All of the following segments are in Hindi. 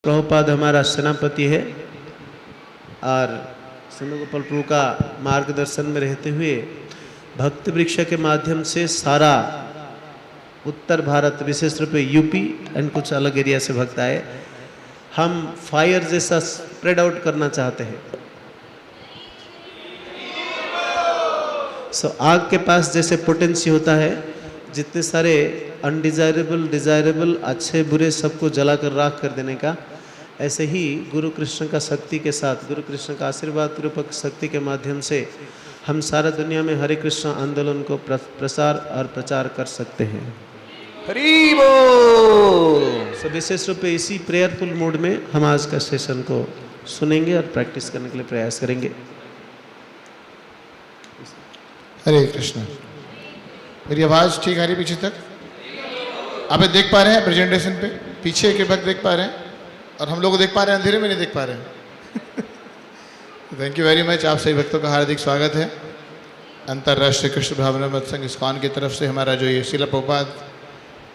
प्रभुपाद हमारा सेनापति है और श्रीमद् गोपाल प्रभु का मार्गदर्शन में रहते हुए भक्ति वृक्ष के माध्यम से सारा उत्तर भारत, विशेष रूप से यूपी एंड कुछ अलग एरिया से भक्त आए। हम फायर जैसा स्प्रेड आउट करना चाहते हैं। आग के पास जैसे पोटेंसी होता है, जितने सारे अनडिजायरेबल, डिजायरेबल, अच्छे बुरे सबको जलाकर राख कर देने का, ऐसे ही गुरु कृष्ण का शक्ति के साथ, गुरु कृष्ण का आशीर्वाद रूपक शक्ति के माध्यम से हम सारा दुनिया में हरे कृष्ण आंदोलन को प्रसार और प्रचार कर सकते हैं। हरि बोल। विशेष रूप से इसी प्रेयरफुल मूड में हम आज का सेशन को सुनेंगे और प्रैक्टिस करने के लिए प्रयास करेंगे। हरे कृष्ण। मेरी आवाज़ ठीक आ रही पीछे तक? आप देख पा रहे हैं प्रेजेंटेशन पे? पीछे के भक्त देख पा रहे हैं और हम लोग देख पा रहे हैं, अंधेरे में नहीं देख पा रहे हैं। Thank you very much. आप सभी भक्तों का हार्दिक स्वागत है। अंतर्राष्ट्रीय कृष्ण भावनामृत संघ इस्कॉन की तरफ से हमारा जो ये शिला प्रभुपाद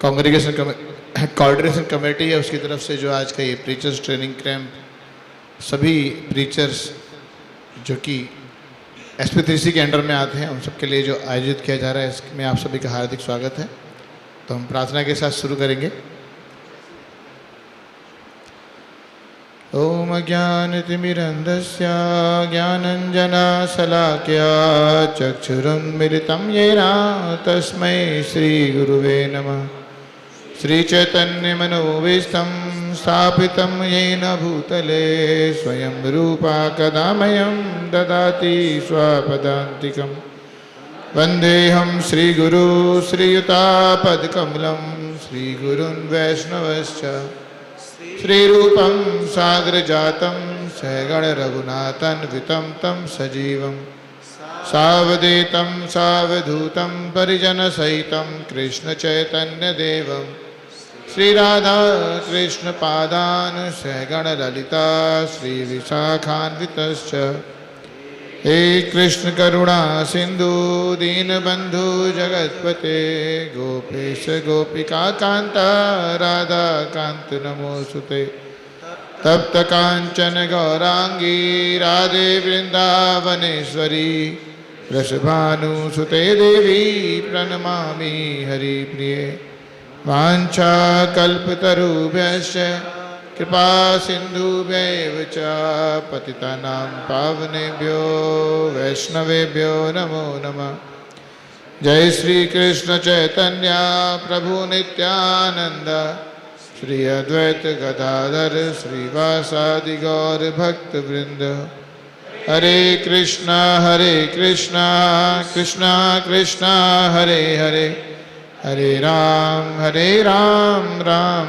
कांग्रेगेशन कोऑर्डिनेशन कमेटी है, उसकी तरफ से जो आज का ये प्रीचर्स ट्रेनिंग कैंप, सभी प्रीचर्स जो कि SP3C के अंडर में आते हैं, उन सबके लिए जो आयोजित किया जा रहा है, इसमें आप सभी का हार्दिक स्वागत है। तो हम प्रार्थना के साथ शुरू करेंगे। ओम ज्ञानतिमिरन्धस्य ज्ञानञ्जनशलाकया चक्षुरुन्मिलितं येन तस्मै श्रीगुरुवे नमः। श्रीचैतन्यमनोभीष्टं स्थापितं येन भूतले स्वयं रूपा कदा मह्यं ददाति स्वपदान्तिकम्। वन्देऽहं श्रीगुरु श्रीयुतापदकमलं श्रीगुरुन् वैष्णवश्च श्रीरूपं साग्रजातं सहगण रघुनाथान्वितं तं सजीवं सावधूतं सावधूतं परिजनसहितं कृष्णचैतन्यदेवं श्रीराधा कृष्णपादान् सहगण ललिता श्रीविशाखान्वितश्च। हे कृष्ण करुणा सिंधु दीनबंधु जगत्पते गोपेश गोपिका कांता राधा कांत नमोस्तुते। तप्त कांचन गौरांगी राधे वृंदावनेश्वरी वृषभानुसुते देवी प्रणमामि हरिप्रिये। वाञ्छा कल्पतरुभ्यश्च कृपा सिन्धुभ्यैव च पतितानां पावनेभ्यो वैष्णवेभ्यो नमो नमः। जय श्री कृष्ण चैतन्य प्रभु नित्यानंद श्री अद्वैत गदाधर श्रीवासादि गौर भक्त वृंद। हरे कृष्णा कृष्णा कृष्णा हरे हरे, हरे राम राम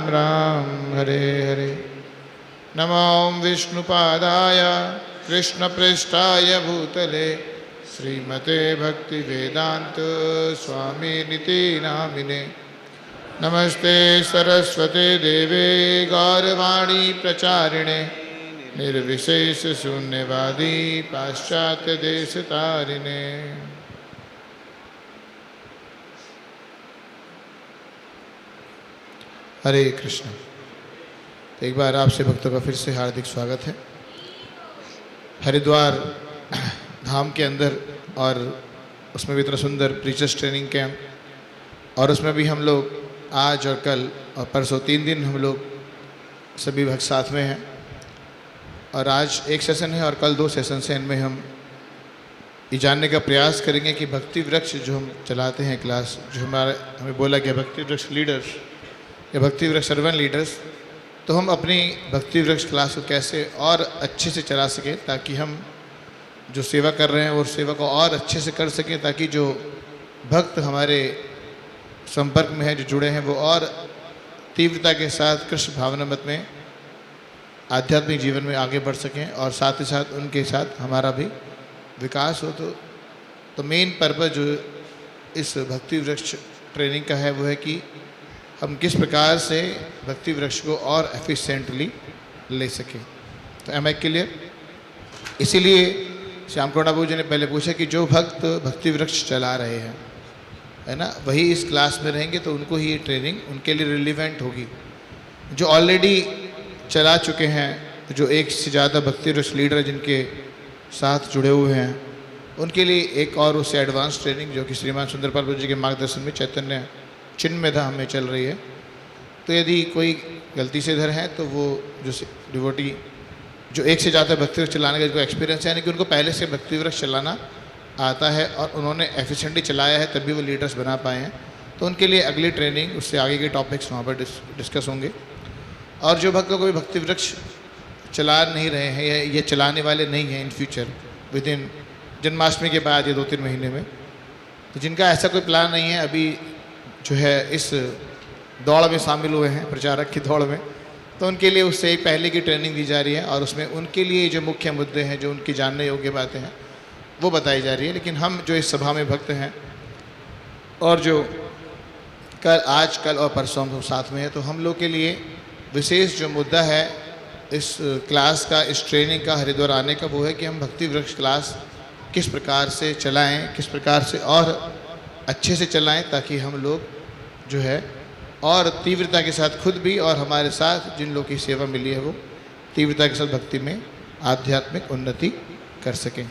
राम हरे हरे। नमो विष्णुपादाय कृष्णप्रेष्ठाय भूतले श्रीमते भक्तिवेदांत स्वामी निति नामिने। नमस्ते सरस्वते देवे गौरवाणी प्रचारिणे निर्विशेष शून्यवादी पाश्चात्य देश तारिणे। हरे कृष्ण। तो एक बार आपसे भक्तों का फिर से हार्दिक स्वागत है। हरिद्वार धाम के अंदर और उसमें भी इतना सुंदर प्रीचर्स ट्रेनिंग कैंप, और उसमें भी हम लोग आज और कल और परसों 3 दिन हम लोग सभी भक्त साथ में हैं। और आज एक सेशन है और कल 2 सेशन हैं। इनमें हम ये जानने का प्रयास करेंगे कि भक्ति वृक्ष जो हम चलाते हैं क्लास, जो हमें बोला गया भक्ति वृक्ष लीडर्स या भक्ति वृक्ष सर्वेंट लीडर्स, तो हम अपनी भक्ति वृक्ष क्लास को कैसे और अच्छे से चला सकें, ताकि हम जो सेवा कर रहे हैं वो सेवा को और अच्छे से कर सकें, ताकि जो भक्त हमारे संपर्क में हैं, जो जुड़े हैं, वो और तीव्रता के साथ कृष्ण भावनामृत में आध्यात्मिक जीवन में आगे बढ़ सकें और साथ ही साथ उनके साथ हमारा भी विकास हो। तो मेन पर्पज़ जो इस भक्ति वृक्ष ट्रेनिंग का है वो है कि हम किस प्रकार से भक्ति वृक्ष को और एफिशिएंटली ले सकें। तो एम आई क्लियर? इसीलिए श्याम करुणा बाबू जी ने पहले पूछा कि जो भक्त भक्ति वृक्ष चला रहे हैं, है ना, वही इस क्लास में रहेंगे तो उनको ही ये ट्रेनिंग उनके लिए रिलीवेंट होगी। जो ऑलरेडी चला चुके हैं, जो एक से ज़्यादा भक्ति रस लीडर जिनके साथ जुड़े हुए हैं, उनके लिए एक और उससे एडवांस ट्रेनिंग जो कि श्रीमान सुंदरपाल प्रभु जी के मार्गदर्शन में चैतन्य चिन्ह में धाम में चल रही है। तो यदि कोई गलती से इधर है तो वो जो डिवोटी जो एक से ज़्यादा भक्ति वृक्ष चलाने का जो एक्सपीरियंस है, यानी कि उनको पहले से भक्ति वृक्ष चलाना आता है और उन्होंने एफिशिएंटली चलाया है, तभी वो लीडर्स बना पाए हैं, तो उनके लिए अगली ट्रेनिंग उससे आगे के टॉपिक्स वहाँ पर डिस्कस होंगे। और जो भक्त कोई भक्ति वृक्ष चला नहीं रहे हैं या ये चलाने वाले नहीं हैं in future with in Janmashtami के बाद या 2-3 महीने में, तो जिनका ऐसा कोई प्लान नहीं है, अभी जो है इस दौड़ में शामिल हुए हैं, प्रचारक की दौड़ में, तो उनके लिए उससे एक पहले की ट्रेनिंग दी जा रही है और उसमें उनके लिए जो मुख्य मुद्दे हैं, जो उनकी जानने योग्य बातें हैं, वो बताई जा रही है। लेकिन हम जो इस सभा में भक्त हैं और जो आज कल और परसों हम साथ में हैं, तो हम लोग के लिए विशेष जो मुद्दा है इस क्लास का, इस ट्रेनिंग का, हरिद्वार आने का, वो है कि हम भक्ति वृक्ष क्लास किस प्रकार से चलाएं, किस प्रकार से और अच्छे से चलाएं, ताकि हम लोग जो है और तीव्रता के साथ खुद भी और हमारे साथ जिन लोगों की सेवा मिली है वो तीव्रता के साथ भक्ति में आध्यात्मिक उन्नति कर सकें।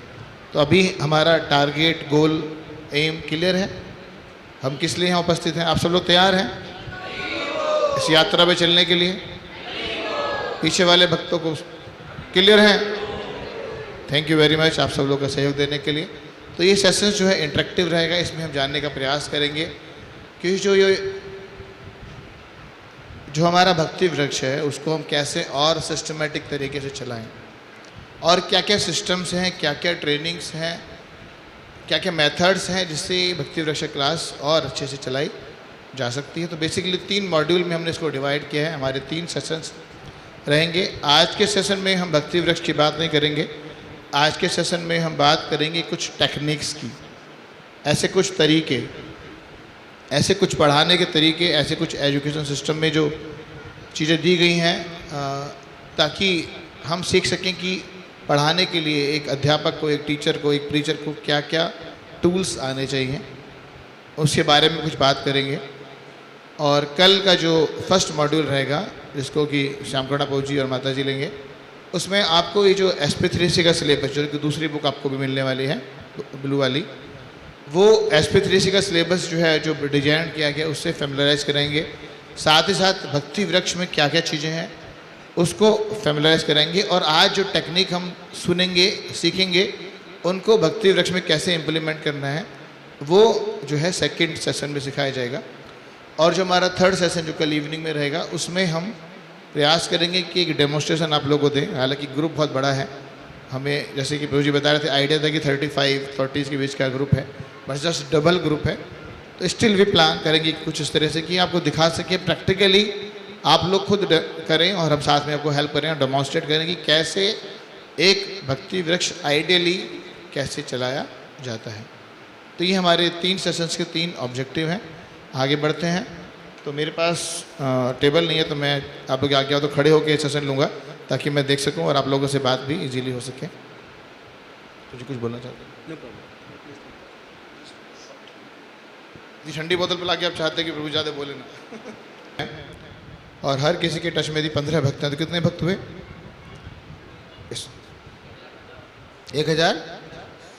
तो अभी हमारा टारगेट, गोल, एम क्लियर है। हम किस लिए यहाँ उपस्थित हैं? आप सब लोग तैयार हैं इस यात्रा में चलने के लिए? पीछे वाले भक्तों को क्लियर है? थैंक यू वेरी मच आप सब लोग का सहयोग देने के लिए। तो ये सेशन जो है इंटरेक्टिव रहेगा, इसमें हम जानने का प्रयास करेंगे कि जो हमारा भक्ति वृक्ष है उसको हम कैसे और सिस्टमेटिक तरीके से चलाएं, और क्या क्या सिस्टम्स हैं, क्या क्या ट्रेनिंग्स हैं, क्या क्या मेथड्स हैं जिससे भक्ति वृक्ष क्लास और अच्छे से चलाई जा सकती है। तो बेसिकली 3 मॉड्यूल में हमने इसको डिवाइड किया है। हमारे 3 सेशंस रहेंगे। आज के सेशन में हम भक्ति वृक्ष की बात नहीं करेंगे। आज के सेशन में हम बात करेंगे कुछ टेक्निक्स की, ऐसे कुछ तरीके, ऐसे कुछ पढ़ाने के तरीके, ऐसे कुछ एजुकेशन सिस्टम में जो चीज़ें दी गई हैं ताकि हम सीख सकें कि पढ़ाने के लिए एक अध्यापक को, एक टीचर को, एक प्रीचर को क्या क्या टूल्स आने चाहिए, उसके बारे में कुछ बात करेंगे। और कल का जो फर्स्ट मॉड्यूल रहेगा जिसको कि श्यामकरुणा प्रभु जी और माता जी लेंगे, उसमें आपको ये जो SP3C का सिलेबस, जो कि दूसरी बुक आपको भी मिलने वाली है ब्लू वाली, वो SP3C का सिलेबस जो है, जो डिजाइन किया गया, उससे फेमिलराइज कराएंगे। साथ ही साथ भक्ति वृक्ष में क्या क्या चीज़ें हैं उसको फेमिलराइज कराएंगे। और आज जो टेक्निक हम सुनेंगे, सीखेंगे, उनको भक्ति वृक्ष में कैसे इम्प्लीमेंट करना है वो जो है सेकंड सेशन में सिखाया जाएगा। और जो हमारा थर्ड सेशन जो कल इवनिंग में रहेगा, उसमें हम प्रयास करेंगे कि एक डेमोन्स्ट्रेशन आप लोगों को दें। हालांकि ग्रुप बहुत बड़ा है, हमें जैसे कि प्रभु जी बता रहे थे, आइडिया था कि 35-40 के बीच का ग्रुप है, बस जस्ट डबल ग्रुप है। तो स्टिल भी प्लान करेंगे कुछ इस तरह से कि आपको दिखा सके प्रैक्टिकली, आप लोग खुद करें और हम साथ में आपको हेल्प करें और डेमोन्स्ट्रेट करें कि कैसे एक भक्ति वृक्ष आइडियली कैसे चलाया जाता है। तो ये हमारे 3 सेशंस के 3 ऑब्जेक्टिव हैं। आगे बढ़ते हैं। तो मेरे पास टेबल नहीं है, तो मैं आप लोग आगे आओ तो खड़े होकर सेशन लूँगा ताकि मैं देख सकूँ और आप लोगों से बात भी इजीली हो सके। तुझे कुछ बोलना चाहते हैं? जी ठंडी बोतल पिला के आप चाहते हैं कि प्रभु ज़्यादा बोले ना। और हर किसी के टच में यदि 15 भक्त हैं तो कितने भक्त हुए?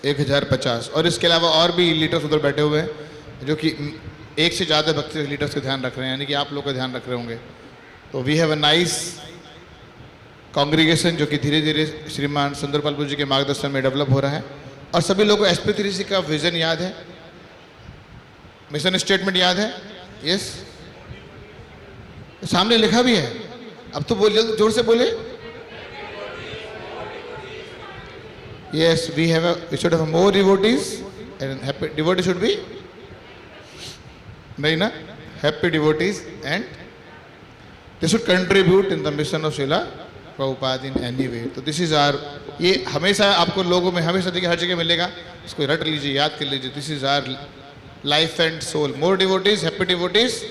1050। और इसके अलावा और भी लीडर्स उधर बैठे हुए हैं जो कि एक से ज़्यादा भक्ति लीडर्स का ध्यान रख रहे हैं, यानी कि आप लोग का ध्यान रख रहे होंगे। तो we have a nice congregation जो कि धीरे धीरे श्रीमान सुंदरपाल प्रभु जी के मार्गदर्शन में डेवलप हो रहा है। और सभी लोगों को SP3C का विजन याद है, मिशन स्टेटमेंट याद है? यस, सामने लिखा भी है। अब तो बोलिए, जोर से बोले। Yes, we should have more devotees and happy devotee should be, नहीं ना, happy devotees and they should contribute in the mission of Srila Prabhupada in any way. तो दिस इज आर, ये हमेशा आपको लोगों में हमेशा देखिए हर जगह मिलेगा, इसको रट लीजिए, याद कर लीजिए। This is our life and soul. More devotees, happy devotees,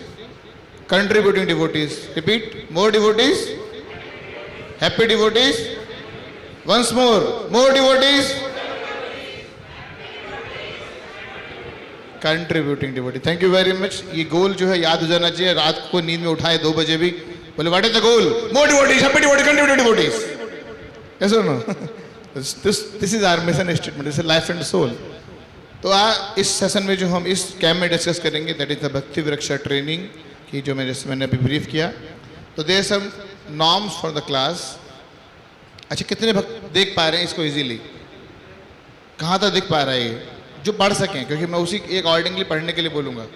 contributing devotees. Repeat, more devotees, happy devotees, once more devotees, contributing devotee. Thank you very much. ये गोल जो है याद हो जाना चाहिए। रात को नींद में उठाए 2 बजे भी बोले what is the goal? More devotees, happy devotees, continue devotees. Yes or no? this is our mission statement. This is life and soul. तो इस सेशन में जो हम इस कैम्प में डिस्कस करेंगे दैट इज द भक्ति वृक्षा ट्रेनिंग की, जो मैंने अभी ब्रीफ किया। तो there some norms for the class. अच्छा, कितने भक्त देख पा रहे हैं इसको इजीली? कहाँ तक दिख पा रहा है ये? जो पढ़ सकें, क्योंकि मैं उसी एक अकॉर्डिंगली पढ़ने के लिए बोलूँगा।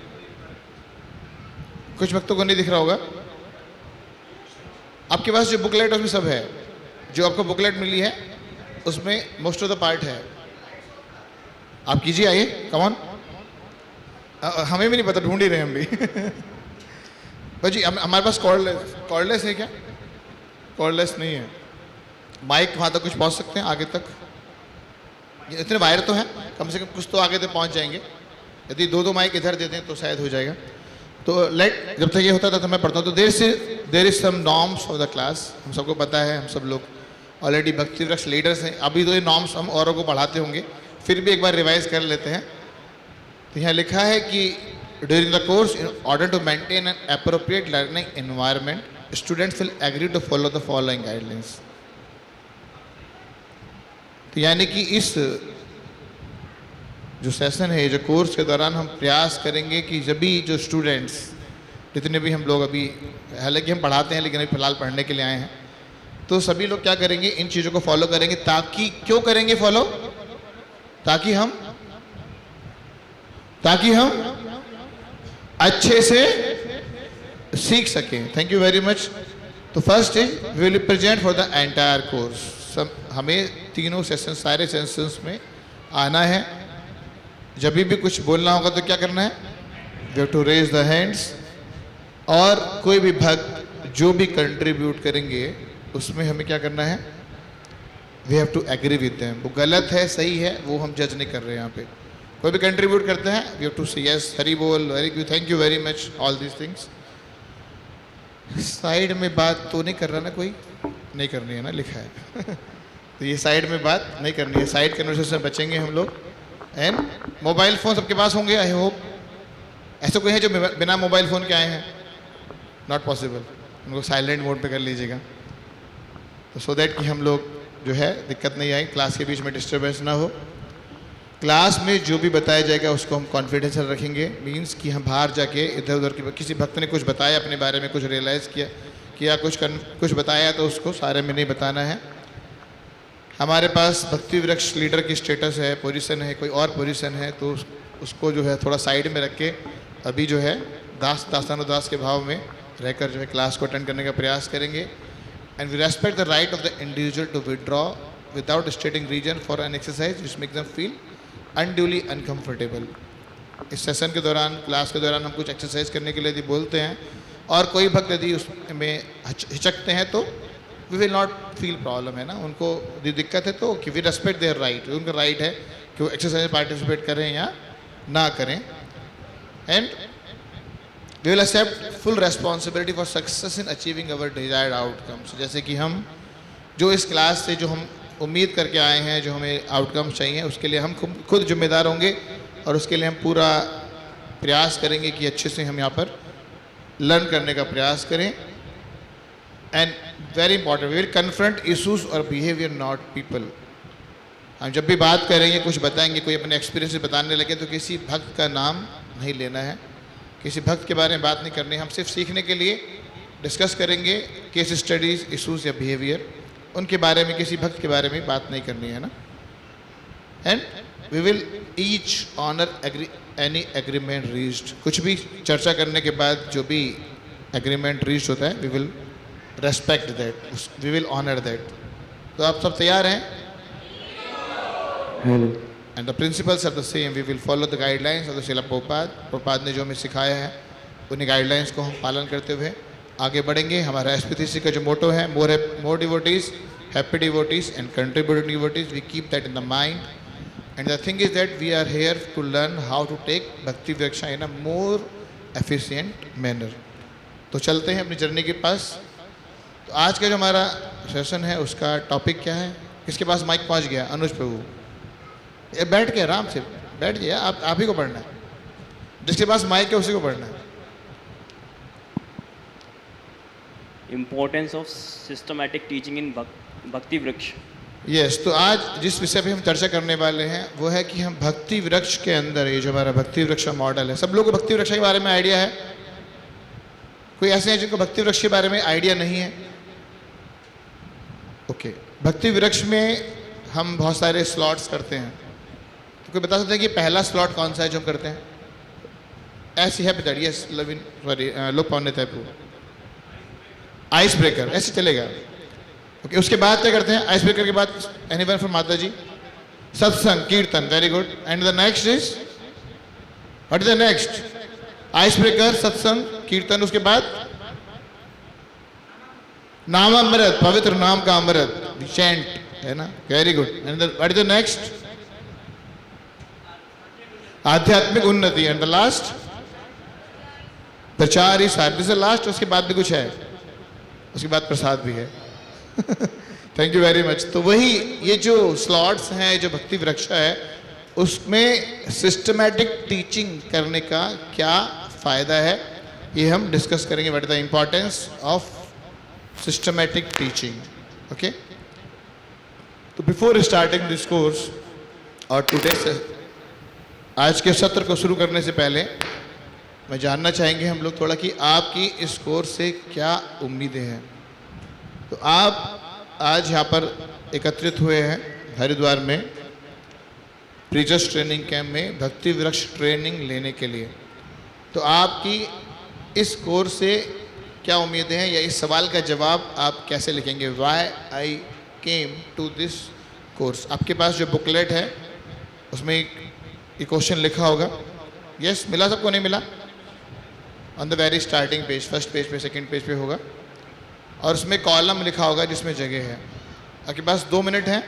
कुछ भक्तों को नहीं दिख रहा होगा। आपके पास जो बुकलेट उसमें सब है, जो आपको बुकलेट मिली है उसमें मोस्ट ऑफ द पार्ट है। आप कीजिए, आइए, कम ऑन। हमें भी नहीं पता, ढूंढ ही रहे हम भी। भाई हमारे पास कॉर्डलेस है क्या? कॉर्डलेस नहीं है। माइक वहाँ तक कुछ पहुँच सकते हैं आगे तक? इतने वायर तो हैं, कम से कम कुछ तो आगे तक पहुँच जाएंगे। यदि दो माइक इधर दे दें तो शायद हो जाएगा। तो जब तक ये होता था तो मैं पढ़ता हूँ। तो there is some norms of the class. हम सबको पता है, हम सब लोग ऑलरेडी भक्ति वृक्ष लीडर्स हैं। अभी तो ये नॉर्म्स हम औरों को पढ़ाते होंगे, फिर भी एक बार रिवाइज कर लेते हैं। तो यहाँ लिखा है कि during the course, in order to maintain an appropriate learning environment, students will agree to follow the following guidelines. तो यानी कि इस जो सेशन है, जो कोर्स के दौरान हम प्रयास करेंगे कि जब भी जो स्टूडेंट्स, जितने भी हम लोग अभी, हालांकि हम पढ़ाते हैं लेकिन अभी फिलहाल पढ़ने के लिए आए हैं, तो सभी लोग क्या करेंगे, इन चीज़ों को फॉलो करेंगे। ताकि क्यों करेंगे फॉलो? ताकि हम अच्छे से सीख सकें। Thank you very much. तो first is we will present for the entire course. हमें तीनों सेशन, सारे सेशंस में आना है। जब भी कुछ बोलना होगा तो क्या करना है? We have to raise the hands. और कोई भी भक्त जो भी कंट्रीब्यूट करेंगे उसमें हमें क्या करना है? We have to agree with them. वो गलत है, सही है, वो हम जज नहीं कर रहे हैं। यहाँ पे कोई भी कंट्रीब्यूट करते हैं, वी हैव टू से यस, हरी बोल, very good, thank you very much, all these things. Side में बात तो नहीं कर रहा ना कोई? नहीं करनी है ना, लिखा है। तो ये साइड में बात नहीं करनी है, साइड कन्वर्सेशन से बचेंगे हम लोग। एंड मोबाइल फ़ोन सबके पास होंगे, आई होप। ऐसे कोई है जो बिना मोबाइल फ़ोन के आए हैं? Not possible. उनको साइलेंट मोड पे कर लीजिएगा, तो सो दैट कि हम लोग जो है दिक्कत नहीं आए, क्लास के बीच में डिस्टर्बेंस ना हो। क्लास में जो भी बताया जाएगा उसको हम कॉन्फिडेंशियल रखेंगे। मीन्स कि हम बाहर जाके इधर उधर की, किसी भक्त ने कुछ बताया अपने बारे में, कुछ रियलाइज़ किया कुछ बताया, तो उसको सारे में नहीं बताना है। हमारे पास भक्ति वृक्ष लीडर की स्टेटस है, पोजीशन है, कोई और पोजीशन है, तो उसको जो है थोड़ा साइड में रख के अभी जो है दासानुदास के भाव में रहकर जो है क्लास को अटेंड करने का प्रयास करेंगे। And we respect the right of the individual to withdraw without stating reason for an exercise which make them feel unduly uncomfortable. इस सेशन के दौरान, क्लास के दौरान हम कुछ एक्सरसाइज करने के लिए यदि बोलते हैं और कोई भक्त यदि उसमें हिचकते हैं तो we will not feel problem, है ना। उनको यदि दिक्कत है तो कि वी रेस्पेक्ट देयर राइट, उनका राइट है कि वो एक्सरसाइज में पार्टिसिपेट करें या ना करें। And we will accept full responsibility for success in achieving our desired outcomes. जैसे कि हम जो इस क्लास से जो हम उम्मीद करके आए हैं, जो हमें आउटकम्स चाहिए, उसके लिए हम खुद जिम्मेदार होंगे और उसके लिए हम पूरा प्रयास करेंगे कि अच्छे से हम यहाँ पर लर्न करने का प्रयास करें। And very important, we will confront issues और बिहेवियर नॉट पीपल। हम जब भी बात करेंगे, कुछ बताएंगे, कोई अपने एक्सपीरियंस बताने लगे तो किसी भक्त का नाम नहीं लेना है, किसी भक्त के बारे में बात नहीं करनी। हम सिर्फ सीखने के लिए डिस्कस करेंगे केस स्टडीज़, इशूज़ या बिहेवियर, उनके बारे में, किसी भक्त के बारे में बात नहीं करनी है ना। And we will each honour any agreement reached. कुछ भी चर्चा करने के बाद जो भी एग्रीमेंट रीच होता है, we will respect that, we will honour that. तो आप सब तैयार हैं? And the principles are the same, we will follow the guidelines of the Srila Prabhupada ने जो हमें सिखाया है, उन्हीं गाइडलाइंस को हम पालन करते हुए आगे बढ़ेंगे। हमारा SPTC का जो मोटो है, more devotees, happy devotees and contributing devotees, we keep that in the mind. And the thing is that we are here to learn how to take Bhakti Vriksha in a more efficient manner. तो चलते हैं अपनी जर्नी के पास। तो आज का जो हमारा सेशन है उसका टॉपिक क्या है? किसके पास माइक पहुंच गया? अनुज प्रभु, ये बैठ के आराम से बैठ जाइए, आप ही को पढ़ना है। जिसके पास माइक है उसी को पढ़ना है। importance of systematic teaching in Bhakti Vriksha. Yes, तो आज जिस विषय पे हम चर्चा करने वाले हैं वो है कि हम भक्ति वृक्ष के अंदर, ये जो हमारा भक्ति वृक्ष का मॉडल है, सब लोगों को भक्ति वृक्ष के बारे में आइडिया है? कोई ऐसे हैं जिनको भक्ति वृक्ष के बारे में आइडिया नहीं है? ओके, भक्ति वृक्ष में हम बहुत सारे स्लॉट्स करते हैं, तो कोई बता सकते हैं कि पहला स्लॉट कौन सा है जो हम करते हैं? ऐसी है बता, यस लविन, सॉरी लोक पौने तय आइस ब्रेकर, ऐसे चलेगा। ओके, उसके बाद क्या करते हैं? आइस ब्रेकर के बाद एनीवन फ्रॉम माता जी? सत्संग, कीर्तन, very good. And the next is, what is the next? Ice breaker, सत्संग, कीर्तन, उसके बाद नाम अमृत, पवित्र नाम का अमृत, चैंट, है ना? Very good. And what is the next? आध्यात्मिक उन्नति। एंड द लास्ट प्रचार, दिस इज लास्ट। उसके बाद भी कुछ है, उसके बाद प्रसाद भी है। Thank you very much. तो वही ये जो स्लॉट्स हैं, जो भक्ति वृक्ष है, उसमें सिस्टमैटिक टीचिंग करने का क्या फायदा है, ये हम डिस्कस करेंगे। What is the importance of systematic teaching. Okay, तो बिफोर स्टार्टिंग दिस कोर्स और टुडे, आज के सत्र को शुरू करने से पहले मैं जानना चाहेंगे हम लोग थोड़ा कि आपकी इस कोर्स से क्या उम्मीदें हैं। तो आप आज यहाँ पर एकत्रित हुए हैं हरिद्वार में प्रीचर्स ट्रेनिंग कैंप में भक्ति वृक्ष ट्रेनिंग लेने के लिए। तो आपकी इस कोर्स से क्या उम्मीदें हैं, या इस सवाल का जवाब आप कैसे लिखेंगे? Why I came to this course. आपके पास जो बुकलेट है उसमें ये क्वेश्चन लिखा होगा। यस, मिला सबको? नहीं मिला? On the very starting page, first page पे, सेकंड पेज पे होगा, और उसमें कॉलम लिखा होगा जिसमें जगह है। आपके पास 2 मिनट हैं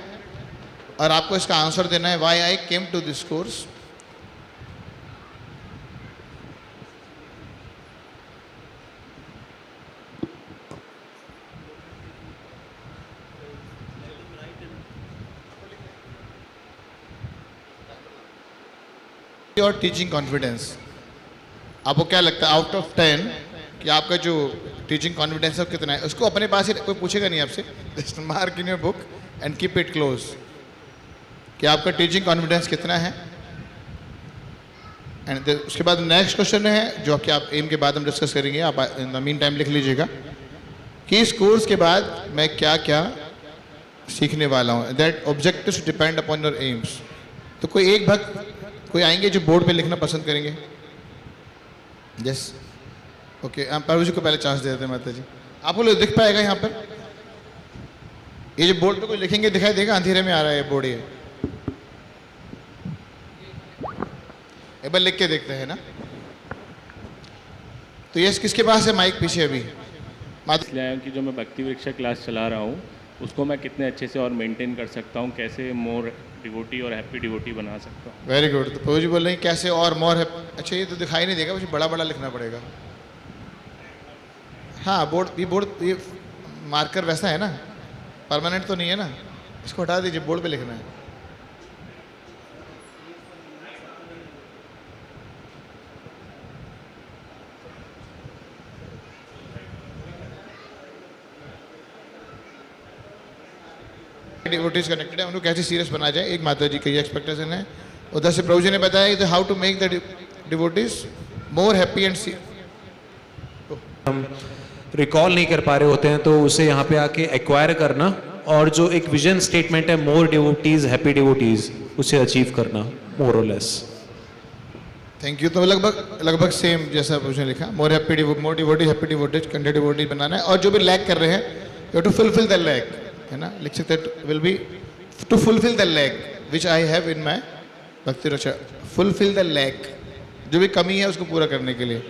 और आपको इसका आंसर देना है, why I came to this course. और टीचिंग कॉन्फिडेंस, आपको क्या लगता है आउट ऑफ 10 कि आपका जो टीचिंग कॉन्फिडेंस है कितना है? उसको अपने पास ही, कोई पूछेगा नहीं आपसे, just mark in your book and keep it close कि आपका टीचिंग कॉन्फिडेंस कितना है। एंड उसके बाद नेक्स्ट क्वेश्चन है जो कि आप एम के बाद हम डिस्कस करेंगे, आप इन द मीन टाइम लिख लीजिएगा कि इस कोर्स के बाद मैं क्या क्या सीखने वाला हूँ। That objectives depend upon your AIIMS. तो कोई एक भक्त, कोई आएंगे जो बोर्ड पे लिखना पसंद करेंगे? यस, ओके, हम प्रभु जी को पहले चांस दे देते हैं। माता जी, आपको लोग दिख पाएगा यहाँ पर? ये जो बोर्ड पे कोई लिखेंगे दिखाई देगा? अंधेरे में आ रहा है ये बोर्ड, ये एक बार लिख के देखते हैं ना। तो यस, किसके पास है माइक? पीछे अभी इसलिए आया कि जो मैं भक्ति वृक्ष क्लास चला रहा हूँ उसको मैं कितने अच्छे से और मेंटेन कर सकता हूँ, कैसे मोर डिवोटी और हैप्पी डिवोटी बना सकता हूँ। Very good. तो प्रभु जी बोल रहे हैं कैसे और मोर है। अच्छा, ये तो दिखाई नहीं देगा, मुझे बड़ा बड़ा लिखना पड़ेगा। हाँ, बोर्ड ये मार्कर वैसा है ना, परमानेंट तो नहीं है ना, इसको हटा दीजिए, बोर्ड पे लिखना है। डिवोटीज कनेक्टेड है, उनको कैसे सीरियस बना जाए, एक माता जी की एक्सपेक्टेशन है। उधर से प्रभु जी ने बताया कि how to make the devotees more happy and हम रिकॉल नहीं कर पा रहे होते हैं, तो उसे यहाँ पे आके एक्वायर करना, और जो एक विजन स्टेटमेंट है मोर डिवोटीज हैप्पी डिवोटीज, उसे अचीव करना मोर और लेस। Thank you. तो लगभग सेम जैसा उसने लिखा, more devotee happy devotees, content devotees बनाना है। और जो भी लैक कर रहे हैं, you to fulfil the lack, है ना, लिख सकते will be to fulfil the lack which I have in my Bhakti Raksha. Fulfil the lack, जो भी कमी है उसको पूरा करने के लिए,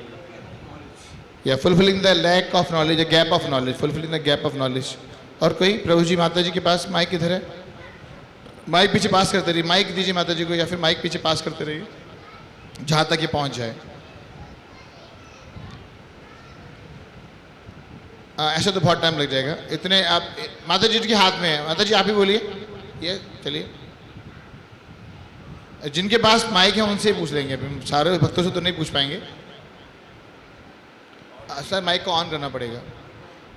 या fulfilling the lack of knowledge, gap of knowledge, fulfilling the gap of knowledge. और कोई? प्रभु जी, माता जी के पास माइक किधर है? माइक पीछे पास करते रहिए, माइक दीजिए माता जी को, या फिर माइक पीछे पास करते रहिए जहाँ तक ये पहुँच जाए। ऐसा तो बहुत टाइम लग जाएगा, इतने आप माता जी के हाथ में है। माता जी आप ही बोलिए, ये चलिए, जिनके पास माइक है उनसे पूछ लेंगे, अभी सारे भक्तों से तो नहीं पूछ पाएंगे। सर माइक को ऑन करना पड़ेगा।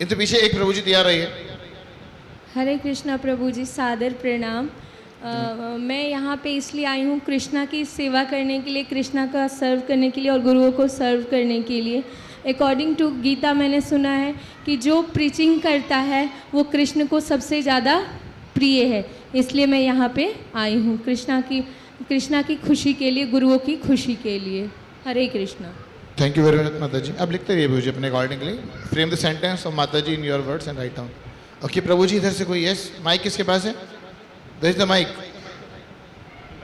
इनके पीछे एक प्रभु जी तैयार रही है। हरे कृष्णा प्रभु जी, सादर प्रणाम। मैं यहाँ पे इसलिए आई हूँ कृष्णा की सेवा करने के लिए, कृष्णा का सर्व करने के लिए और गुरुओं को सर्व करने के लिए। अकॉर्डिंग टू गीता मैंने सुना है कि जो प्रीचिंग करता है वो कृष्ण को सबसे ज़्यादा प्रिय है, इसलिए मैं यहाँ पे आई हूँ कृष्णा की खुशी के लिए, गुरुओं की खुशी के लिए। Hare Krishna. Thank you very much mata ji. आप लिखते रहिए प्रभु जी अपने accordingly, frame the sentence of mata ji in your words and write down. Okay प्रभु जी, इधर से कोई यस, माइक किसके पास है? There is the mike.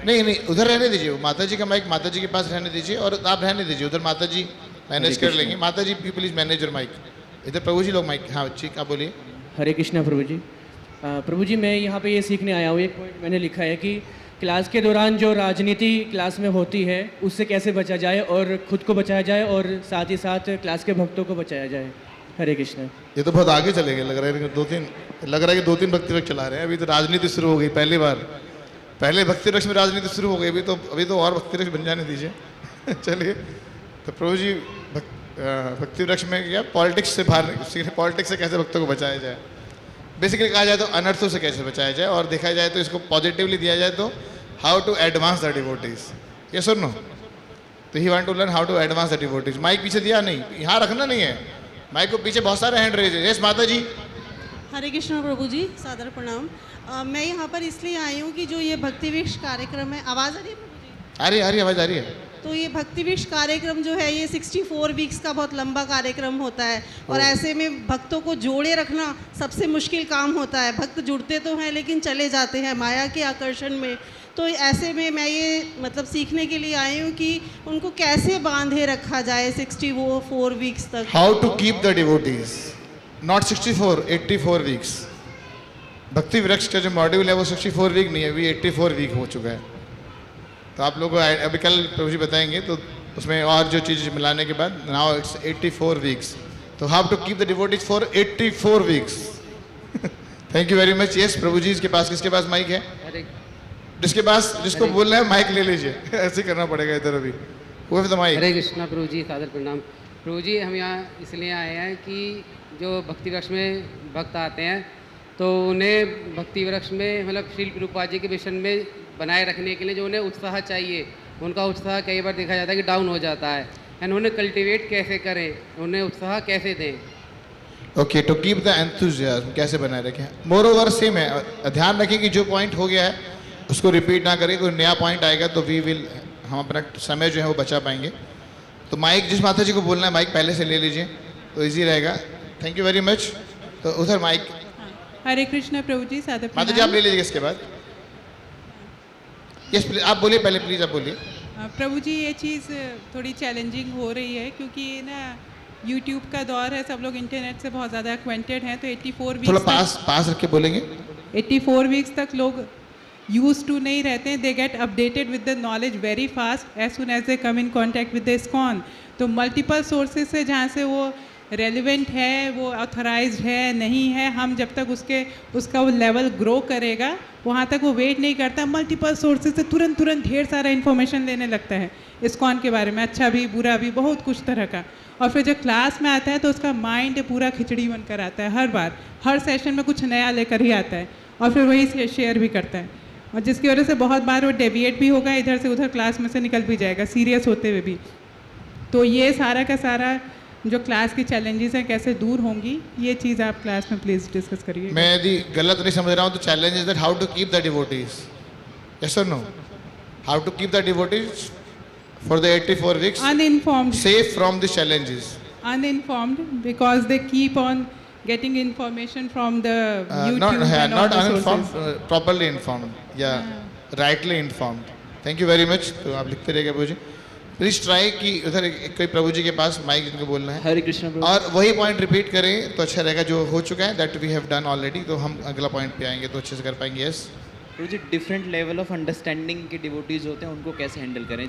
नहीं उधर रहने दीजिए, वो माता जी का माइक माता जी के पास रहने दीजिए, और आप रहने दीजिए उधर, माता जी मैनेज कर लेंगे। माता जी प्लीज मैनेज योर माइक। इधर प्रभु जी लोग माइक, हाँ ठीक, आप बोलिए। हरे कृष्णा प्रभु जी। प्रभु जी, मैं यहाँ पे ये सीखने आया हूँ, एक पॉइंट मैंने लिखा है कि क्लास के दौरान जो राजनीति क्लास में होती है उससे कैसे बचा जाए, और खुद को बचाया जाए और साथ ही साथ क्लास के भक्तों को बचाया जाए। हरे कृष्णा। ये तो बहुत आगे चले गए, लग रहा है कि दो तीन भक्ति वृक्ष चला रहे हैं। अभी तो राजनीति शुरू हो गई, पहली बार, पहले भक्ति वृक्ष में राजनीति शुरू हो गई, अभी तो और भक्ति वृक्ष बन जाने दीजिए। चलिए, तो प्रभु जी भक्ति वृक्ष में क्या पॉलिटिक्स से बाहर, पॉलिटिक्स से कैसे भक्तों को बचाया जाए, बेसिकली कहा जाए तो अनर्थों से कैसे बचाया जाए, और देखा जाए तो इसको पॉजिटिवली दिया जाए तो how to advance the devotees. Yes और नो? तो ही want to learn how to advance the devotees. Mic पीछे दिया नहीं, यहाँ रखना नहीं है माइक को, पीछे बहुत सारे हैंड रेज है। यस माता जी। हरे कृष्णा प्रभु जी, सादर प्रणाम। मैं यहाँ पर इसलिए आई हूँ कि जो ये भक्ति वृक्ष कार्यक्रम है, आवाज़ आ रही है प्रभु जी? आ रही है, आवाज़ आ रही है। तो ये भक्ति वृक्ष कार्यक्रम जो है ये 64 वीक्स का बहुत लंबा कार्यक्रम होता है, और ऐसे में भक्तों को जोड़े रखना सबसे मुश्किल काम होता है। भक्त जुड़ते तो हैं लेकिन चले जाते हैं माया के आकर्षण में। तो ऐसे में मैं ये मतलब सीखने के लिए आई हूँ कि उनको कैसे बांधे रखा जाए 64 वीक्स तक। How to keep the devotees, not 64, 84 weeks. Bhakti Vriksha का जो मॉड्यूल है वो 64 वीक नहीं है, अभी 84 वीक हो चुका है। तो आप लोगों को अभी कल प्रभु जी बताएंगे, तो उसमें और जो चीज़ मिलाने के बाद नाउ इट्स 84 वीक्स। तो how to keep the devotees for 84 weeks. Thank you very much. Yes प्रभु जी, इसके पास, किसके पास माइक है? जिसको बोलना है माइक ले लीजिए। ऐसे ही करना पड़ेगा इधर अभी। हरे कृष्णा प्रभु जी, सादर प्रणाम। प्रभु जी, हम यहाँ इसलिए आए हैं कि जो भक्ति वृक्ष में भक्त आते हैं तो उन्हें भक्ति वृक्ष में मतलब श्रील प्रभुपाद जी के मिशन में बनाए रखने के लिए जो उन्हें उत्साह चाहिए, उनका उत्साह कई बार देखा जाता है कि डाउन हो जाता है, एंड उन्हें कल्टिवेट कैसे करें, उन्हें उत्साह कैसे दें। Okay, to keep the enthusiasm कैसे बनाए रखें। मोर ओवर सेम है, ध्यान रखें कि जो पॉइंट हो गया है उसको रिपीट ना करें, कोई नया पॉइंट आएगा तो हम अपना समय जो है वो बचा पाएंगे। तो माइक जिस माता जी को बोलना है माइक पहले से ले लीजिए तो इजी रहेगा। Thank you very much. तो उधर माइक। हरे कृष्णा प्रभु जी, सादर माता जी आप ले लीजिए इसके बाद। यस प्लीज, आप बोलिए पहले, प्लीज आप बोलिए। प्रभु जी, ये चीज़ थोड़ी चैलेंजिंग हो रही है क्योंकि ना यूट्यूब का दौर है, सब लोग इंटरनेट से बहुत ज़्यादा एक्वेंटेड हैं। तो 84 वीक्स थोड़ा पास रख के बोलेंगे। 84 वीक्स तक लोग यूज टू नहीं रहते हैं, they get updated with the knowledge very fast as soon as they come in contact with the ISKCON. तो मल्टीपल सोर्सेज से जहाँ से वो रेलिवेंट है, वो ऑथराइज्ड है नहीं है, हम जब तक उसका वो लेवल ग्रो करेगा वहाँ तक वो वेट नहीं करता, मल्टीपल सोर्सेज से तुरंत ढेर सारा इन्फॉर्मेशन लेने लगता है इस्कॉन के बारे में, अच्छा भी बुरा भी, बहुत कुछ तरह का। और फिर जब क्लास में आता है तो उसका माइंड पूरा खिचड़ी बनकर आता है, हर बार हर सेशन में कुछ नया लेकर ही आता है और फिर वही शेयर भी करता है, और जिसकी वजह से बहुत बार वो डेविएट भी होगा, इधर से उधर क्लास में से निकल भी जाएगा सीरियस होते हुए भी। तो ये सारा का सारा जो क्लास की चैलेंजेस हैं कैसे दूर होंगी, ये चीज़ आप क्लास में प्लीज़ डिस्कस करिए। मैं यदि गलत नहीं समझ रहा हूँ तो challenge is that how to keep the devotees, yes और no, how to keep the devotees for the 84 weeks uninformed, safe from the challenges. uninformed because they keep on getting information from the YouTube not and all the uninformed, sources. properly informed, rightly informed. Thank you very much. तो आप लिखते रहिएगा प्रभु जी। प्लीज ट्राई कि उधर कोई प्रभु जी के पास माइक जिनको बोलना है, हरे कृष्ण प्रभु। और वही पॉइंट रिपीट करें तो अच्छा रहेगा, जो हो चुका है that we have done already. तो हम अगला पॉइंट पे आएंगे तो अच्छे से कर पाएंगे। यस प्रभु जी, डिफरेंट लेवल ऑफ अंडरस्टैंडिंग के डिवोटीज होते हैं, उनको कैसे हैंडल करें?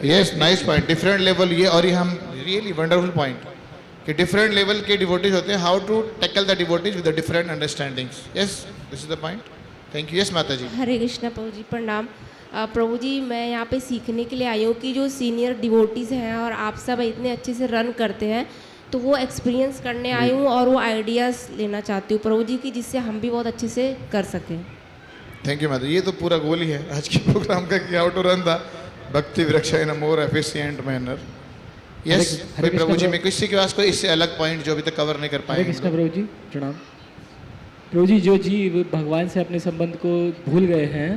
Yes, nice point, different level. ये और ये हम रियली वंडरफुल पॉइंट कि डिफरेंट लेवल के डिवोटीज होते हैं, how to tackle the devotees with the different understandings. Yes, this is the point. Thank you. Yes माता जी। हरे कृष्णा प्रभु जी, प्रणाम। प्रभु जी, मैं यहाँ पे सीखने के लिए आई हूँ कि जो सीनियर डिवोटीज़ हैं और आप सब इतने अच्छे से रन करते हैं, तो वो एक्सपीरियंस करने आई हूँ और वो आइडियाज़ लेना चाहती हूँ प्रभु जी की, जिससे हम भी बहुत अच्छे से कर सकें। थैंक यू माता। ये तो पूरा गोल ही है आज के प्रोग्राम का कि हाउ टू रन द भक्ति वृक्ष इन अ more efficient manner. Yes, Hare Krishna प्रभु जी में किसी के पास कोई इससे अलग पॉइंट जो अभी तक कवर नहीं कर पाए? हरे कृष्ण प्रभु जी, प्रणाम। प्रभु जी, जो जीव भगवान से अपने संबंध को भूल गए हैं,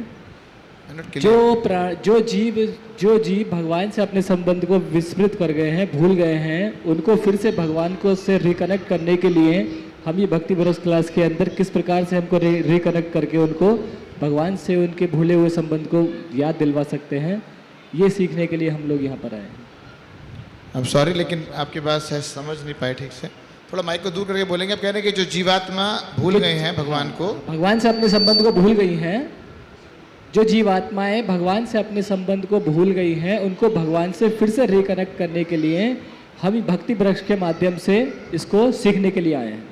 जो जीव भगवान से अपने संबंध को विस्मृत कर गए हैं, भूल गए हैं, उनको फिर से भगवान को से रिकनेक्ट करने के लिए हम ये भक्ति बरस क्लास के अंदर किस प्रकार से हमको रिकनेक्ट करके उनको भगवान से उनके भूले हुए संबंध को याद दिलवा सकते हैं, ये सीखने के लिए हम लोग यहाँ पर आए हैं। अब सॉरी, लेकिन आपकी बात शायद समझ नहीं पाए ठीक से, थोड़ा माइक को दूर करके बोलेंगे। आप कह रहे हैं कि जो जीवात्मा भूल गए हैं भगवान को, भगवान से अपने संबंध को भूल गई हैं, जो जीवात्माएं भगवान से अपने संबंध को भूल गई हैं, उनको भगवान से फिर से रिकनेक्ट करने के लिए हम भक्ति वृक्ष के माध्यम से इसको सीखने के लिए आए हैं।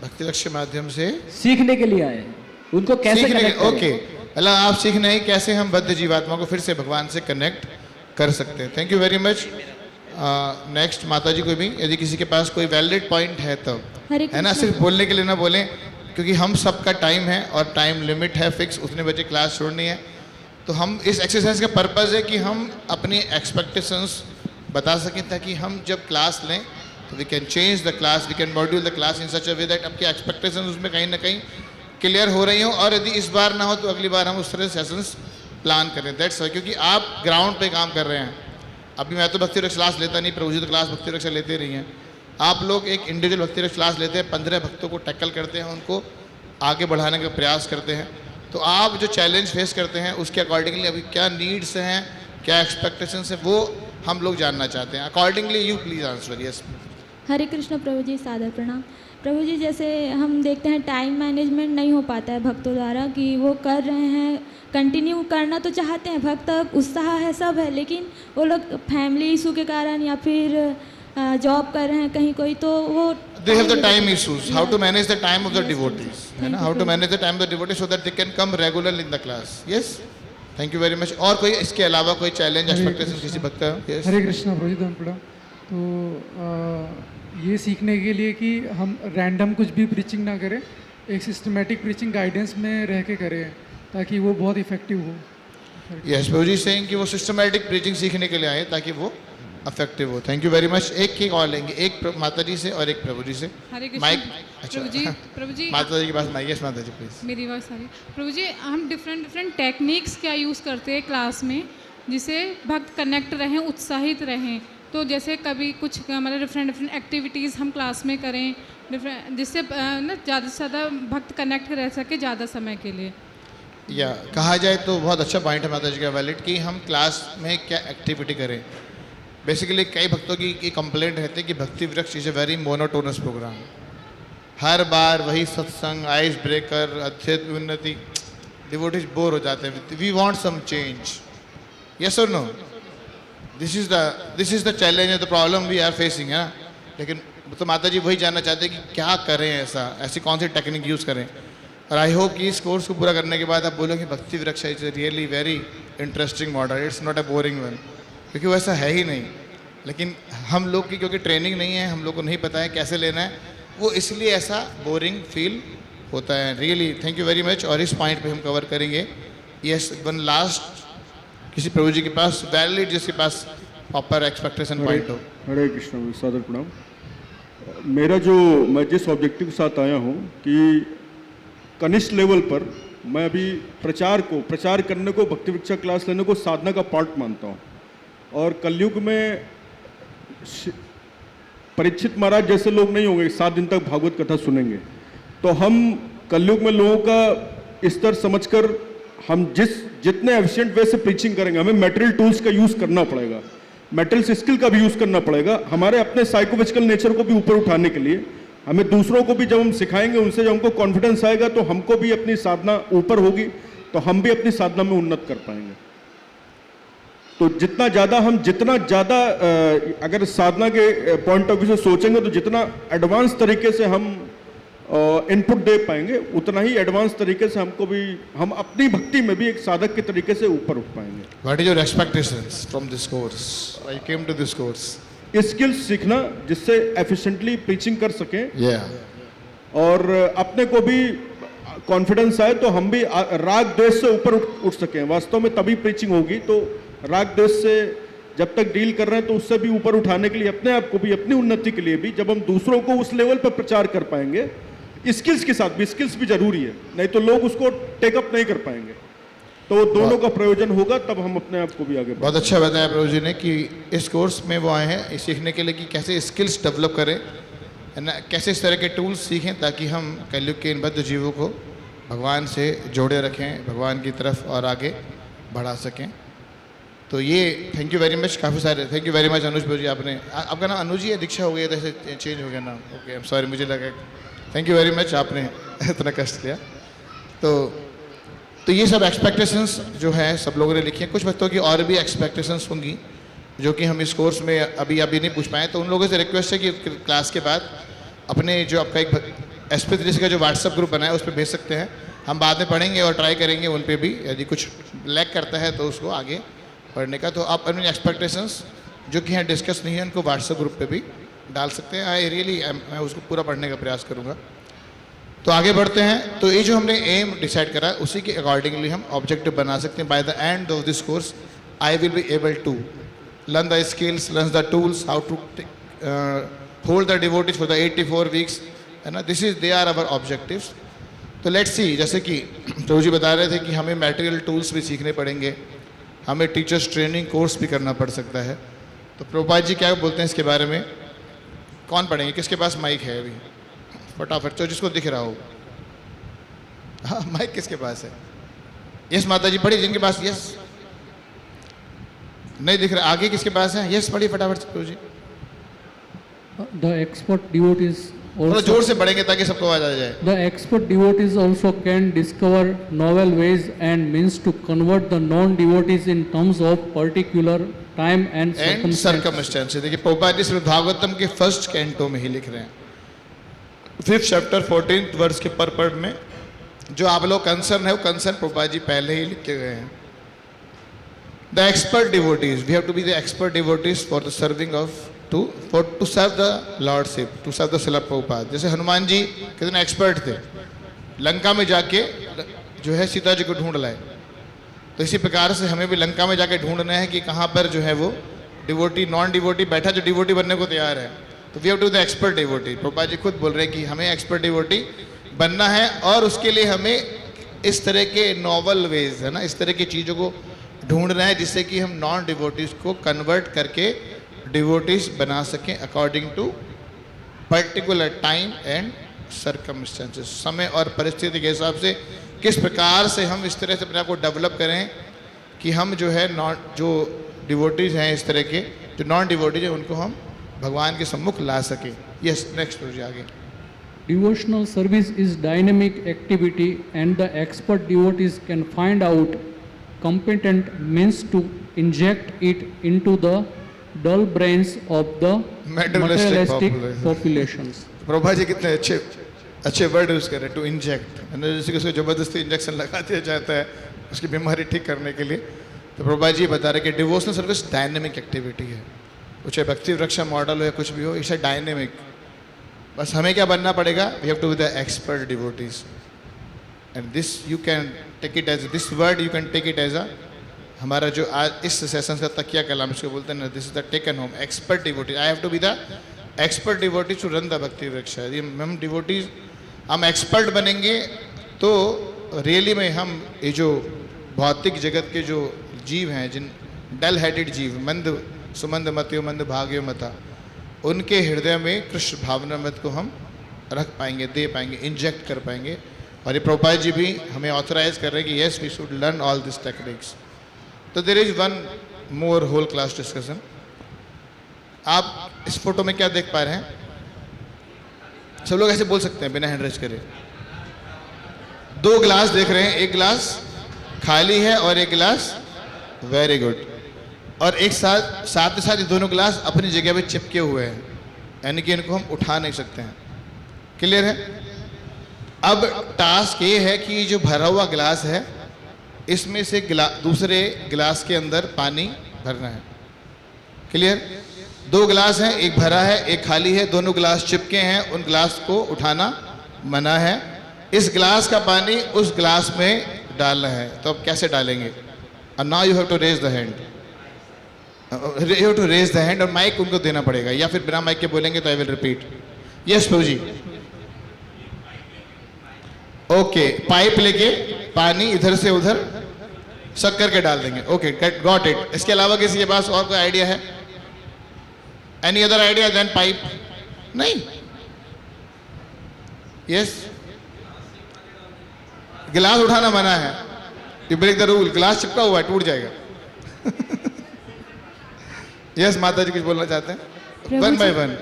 भक्ति वृक्ष के माध्यम से सीखने के लिए आए हैं, उनको कैसे कनेक्ट करें। ओके, मतलब आप सीख नहीं कैसे हम बद्ध जीवात्मा को फिर से भगवान से कनेक्ट कर सकते हैं। Thank you very much. Next माता जी को भी यदि किसी के पास कोई वैलिड पॉइंट है तो, है ना, सिर्फ बोलने के लिए ना बोलें, क्योंकि हम सबका टाइम है और टाइम लिमिट है फिक्स, उतने बजे क्लास छोड़नी है। तो हम इस एक्सरसाइज का पर्पज़ है कि हम अपनी एक्सपेक्टेशंस बता सकें, ताकि हम जब क्लास लें तो we can change the class, we can module the class in such a way that आपकी एक्सपेक्टेशंस उसमें कहीं ना कहीं क्लियर हो रही हो, और यदि इस बार ना हो तो अगली बार हम उस तरह सेशंस प्लान करें। दैट्स वाई, क्योंकि आप ग्राउंड पे काम कर रहे हैं। अभी मैं तो भक्ति वृक्ष क्लास लेता नहीं, प्रभु जी तो क्लास भक्ति वृक्ष लेते नहीं हैं। आप लोग एक इंडिविजुअल भक्ति वृक्ष क्लास लेते हैं, 15 भक्तों को टैकल करते हैं, उनको आगे बढ़ाने का प्रयास करते हैं। तो आप जो चैलेंज फेस करते हैं उसके अकॉर्डिंगली अभी क्या नीड्स हैं, क्या एक्सपेक्टेशंस हैं, वो हम लोग जानना चाहते हैं। Accordingly you please answer. Yes. Hare Krishna प्रभु जी, सादर प्रणाम। प्रभु जी, जैसे हम देखते हैं टाइम मैनेजमेंट नहीं हो पाता है भक्तों द्वारा, कि वो कर रहे हैं, कंटिन्यू करना तो चाहते हैं, भक्त उत्साह है, सब है, लेकिन वो लोग फैमिली इशू के कारण या फिर जॉब कर रहे हैं कहीं कोई, तो वो they have the time issues, how to manage the time of the devotees, है ना, how to manage the time of the devotees so that they can come regularly in the class. Yes, thank you very much. और कोई इसके अलावा कोई चैलेंज एक्सपेक्टेशन किसी भक्त का? Yes. हरे कृष्णा प्रभु जी, प्रणाम। तो ये सीखने के लिए कि हम रैंडम कुछ भी प्रीचिंग ना करें, एक सिस्टमेटिक प्रीचिंग गाइडेंस में रह के करें, ताकि वो बहुत इफेक्टिव हो। यस, प्रभु जी सेइंग कि वो सिस्टमेटिक प्रीचिंग सीखने के लिए आए ताकि वो इफेक्टिव हो। Thank you very much. एक और लेंगे, एक माता जी से और एक प्रभु जी से। हरे कृष्ण। माइक। प्रभु जी माता जी के पास माइक। यस माता जी प्लीज। मेरी आवाज़ सारी। प्रभु जी, हम डिफरेंट टेक्निक्स क्या यूज़ करते हैं क्लास में, जिससे भक्त कनेक्ट रहें, उत्साहित रहें। तो जैसे कभी कुछ मतलब डिफरेंट एक्टिविटीज़ हम क्लास में करें, जिससे ना ज़्यादा से ज़्यादा भक्त कनेक्ट रह सके ज़्यादा समय के लिए। या कहा जाए तो बहुत अच्छा पॉइंट है माता जी का वैलिड, कि हम क्लास में क्या एक्टिविटी करें। बेसिकली कई भक्तों की कंप्लेंट रहती है कि Bhakti Vriksha is a very monotonous program, हर बार वही सत्संग, आइस ब्रेकर, अध्ययन, उन्नति, डिवोटीज बोर हो जाते हैं। We want some change. Yes और no? This is the challenge, the problem we are facing, है ना। लेकिन तो माता जी वही जानना चाहते हैं कि क्या करें, ऐसी कौन सी टेक्निक यूज़ करें। और आई होप कि इस कोर्स को पूरा करने के बाद आप बोलोगे भक्ति Vriksha is a really very interesting model, it's not a boring one, क्योंकि वैसा है ही नहीं। लेकिन हम लोग की क्योंकि ट्रेनिंग नहीं है, हम लोग को नहीं पता है कैसे लेना है, वो इसलिए ऐसा बोरिंग फील होता है। Really thank you very much. और इस पॉइंट पे हम कवर करेंगे। यस, वन लास्ट किसी प्रभु जी के पास वैलिड, जिसके पास प्रॉपर एक्सपेक्टेशन पॉइंट हो। हरे कृष्ण, सादर प्रणाम। मैं जिस ऑब्जेक्टिव के साथ आया हूँ कि कनिष्ठ लेवल पर मैं अभी प्रचार करने को, भक्ति वृक्षा क्लास लेने को साधना का पार्ट मानता हूँ। और कलयुग में परीक्षित महाराज जैसे लोग नहीं होंगे 7 दिन तक भागवत कथा सुनेंगे, तो हम कलयुग में लोगों का स्तर समझकर हम जितने एफिशिएंट वे से प्रीचिंग करेंगे, हमें मटेरियल टूल्स का यूज़ करना पड़ेगा, मटेरियल स्किल का भी यूज़ करना पड़ेगा, हमारे अपने साइकोलॉजिकल नेचर को भी ऊपर उठाने के लिए। हमें दूसरों को भी जब हम सिखाएंगे, उनसे जब हमको कॉन्फिडेंस आएगा, तो हमको भी अपनी साधना ऊपर होगी, तो हम भी अपनी साधना में उन्नत कर पाएंगे। तो जितना ज़्यादा अगर साधना के पॉइंट ऑफ व्यू से सोचेंगे, तो जितना एडवांस तरीके से हम इनपुट दे पाएंगे, उतना ही एडवांस तरीके से हम अपनी भक्ति में भी एक साधक के तरीके से ऊपर उठ पाएंगे। What is your expectations from this course? I came to this course. Skills सीखना जिससे एफिशिएंटली प्रीचिंग कर सकें Yeah. और अपने को भी कॉन्फिडेंस आए तो हम भी राग द्वेष से ऊपर उठ सकें। वास्तव में तभी प्रीचिंग होगी। तो राग द्वेष से जब तक डील कर रहे हैं तो उससे भी ऊपर उठाने के लिए अपने आप को भी, अपनी उन्नति के लिए भी, जब हम दूसरों को उस लेवल पर प्रचार कर पाएंगे, स्किल्स के साथ भी, स्किल्स भी जरूरी है, नहीं तो लोग उसको टेकअप नहीं कर पाएंगे। तो दोनों का प्रयोजन होगा, तब हम अपने आप को भी आगे बहुत अच्छा बताया प्रभु जी ने कि इस कोर्स में वो आए हैं ये सीखने के लिए कि कैसे स्किल्स डेवलप करें, है ना, कैसे इस तरह के टूल्स सीखें ताकि हम कलयुग के इन बद्ध जीवों को भगवान से जोड़े रखें, भगवान की तरफ और आगे बढ़ा सकें। तो ये थैंक यू वेरी मच, काफ़ी सारे थैंक यू वेरी मच अनुज भाई जी। आपने आपका नाम अनुज ही है, दीक्षा हो गया था, चेंज हो गया नाम, ओके, आई एम सॉरी, मुझे लगा। थैंक यू वेरी मच, आपने इतना कष्ट लिया। तो ये सब एक्सपेक्टेशंस जो है सब लोगों ने लिखी हैं। कुछ बच्चों की और भी एक्सपेक्टेशंस होंगी जो कि हम इस कोर्स में अभी नहीं पूछ पाए, तो उन लोगों से रिक्वेस्ट है कि क्लास के बाद अपने जो आपका एक SP3 का जो व्हाट्सएप ग्रुप बना है उस पर भेज सकते हैं। हम बाद में पढ़ेंगे और ट्राई करेंगे उन पर भी, यदि कुछ लैग करता है तो उसको आगे पढ़ने का। तो आप अपनी एक्सपेक्टेशंस जो कि यहाँ डिस्कस नहीं है उनको व्हाट्सएप ग्रुप पे भी डाल सकते हैं। मैं उसको पूरा पढ़ने का प्रयास करूँगा। तो आगे बढ़ते हैं। तो ये जो हमने एम डिसाइड करा उसी के अकॉर्डिंगली हम ऑब्जेक्टिव बना सकते हैं। By the end of this course I will be able to learn the skills, learn the tools, how to hold the devotees for the 84 weeks, है ना। They are our objectives. तो लेट्स सी, जैसे कि प्रभु जी बता रहे थे कि हमें मटेरियल टूल्स भी सीखने पड़ेंगे, हमें टीचर्स ट्रेनिंग कोर्स भी करना पड़ सकता है। तो प्रभुपाद जी क्या बोलते हैं इसके बारे में? कौन पढ़ेंगे? किसके पास माइक है अभी? फटाफट, तो जिसको दिख रहा हो। हाँ, माइक किसके पास है? यस माता जी पढ़ी, जिनके पास यस नहीं दिख रहा। आगे किसके पास है? यस पढ़ी फटाफट से प्रभु जी। The expert devotees थोड़ा जोर से पढ़ेंगे ताकि सबको आवाज आ जाए। The expert devotees also can discover novel ways and means to convert the non-devotees in terms of particular time and circumstances। देखिए प्रभुपाद जी श्रीमद् भागवतम के फर्स्ट कैंटो में ही लिख रहे हैं, 5th चैप्टर 14th वर्स के पर में जो आप लोग कंसर्न है वो कंसर्न प्रभुपाद जी पहले ही लिख के गए हैं। The expert devotees, we have to be the expert devotees for the serving of to serve the lordship, to serve the Srila Prabhupada। जैसे हनुमान जी कितने एक्सपर्ट थे, लंका में जाके जो है सीता जी को ढूंढ लाए। तो इसी प्रकार से हमें भी लंका में जाके ढूंढना है कि कहाँ पर जो है वो डिवोटी, नॉन डिवोटी बैठा जो डिवोटी बनने को तैयार है। तो we have to the expert devotee. Prabhupada ji खुद बोल रहे हैं कि हमें एक्सपर्ट डिवोटी बनना है और उसके लिए हमें इस तरह के नॉवल वेज, है ना, इस तरह की चीज़ों को ढूंढना है जिससे कि हम नॉन डिवोटीज को कन्वर्ट करके डिवोटीज बना सकें according to particular time and circumstances. समय और परिस्थिति के हिसाब से किस प्रकार से हम इस तरह से अपने आप को डेवलप करें कि हम जो है जो डिवोटीज हैं इस तरह के, जो नॉन डिवोटीज हैं, उनको हम भगवान के सम्मुख ला सकें। यस, नेक्स्ट हो आगे। Devotional service is dynamic activity and the expert devotees can find out competent means to inject it into the dull brains of the materialistic populations। Prabha ji कितने अच्छे वर्ड यूज कर रहे हैं, टू इंजेक्ट, जैसे कि उसको जबरदस्ती इंजेक्शन लगा दिया जाता है उसकी बीमारी ठीक करने के लिए। तो प्रभा जी बता रहे कि डिवोशनल सर्विस डायनेमिक एक्टिविटी है, चाहे भक्ति वृक्षा मॉडल हो या कुछ भी हो, इट्स डायनेमिक। बस हमें क्या बनना पड़ेगा? We have to be the expert devotees and this you can take it as, this word you can take it as a, हमारा जो आज इस सेशन का तकिया कलाम इसको बोलते हैं ना, this is the taken home expert devotees. I have to be the expert devotees to run the Bhakti Vriksha. यदि हम डिवोटीज हम एक्सपर्ट बनेंगे तो रियली में हम ये जो भौतिक जगत के जो जीव हैं, जिन डल हेडेड जीव, मंद सुमंद मत्यो मंद भाग्यो मता, उनके हृदय में कृष्ण भावना मत को हम रख पाएंगे, दे पाएंगे, इंजेक्ट कर पाएंगे। और ये प्रभुपाद जी भी हमें ऑथराइज कर रहे हैं कि yes we should learn all this techniques. तो there is one more whole class discussion. आप इस फोटो में क्या देख पा रहे हैं? सब लोग ऐसे बोल सकते हैं बिना हैंड रेज करे। 2 गिलास देख रहे हैं, एक गिलास खाली है और एक गिलास वेरी गुड, और एक साथ के साथ ये दोनों गिलास अपनी जगह पे चिपके हुए हैं, यानी कि इनको हम उठा नहीं सकते हैं। क्लियर है? अब टास्क ये है कि जो भरा हुआ गिलास है इसमें से दूसरे गिलास के अंदर पानी भरना है। क्लियर? 2 गिलास हैं, एक भरा है एक खाली है, दोनों गिलास चिपके हैं, उन गिलास को उठाना मना है। इस गिलास का पानी उस गिलास में डालना है, तो अब कैसे डालेंगे? And now you have to raise the hand. You have to raise the hand और माइक उनको देना पड़ेगा, या फिर बिना माइक के बोलेंगे तो आई विल रिपीट। यस प्रभु जी। ओके, पाइप लेके पानी इधर से उधर सक करके डाल देंगे। Okay, got it. इसके अलावा किसी के पास और कोई आइडिया है? Any other idea than pipe? नहीं। यस, गिलास उठाना मना है। You break the rule. गिलास चिपका हुआ है, टूट जाएगा। यस माता जी कुछ बोलना चाहते हैं? 1 by 1।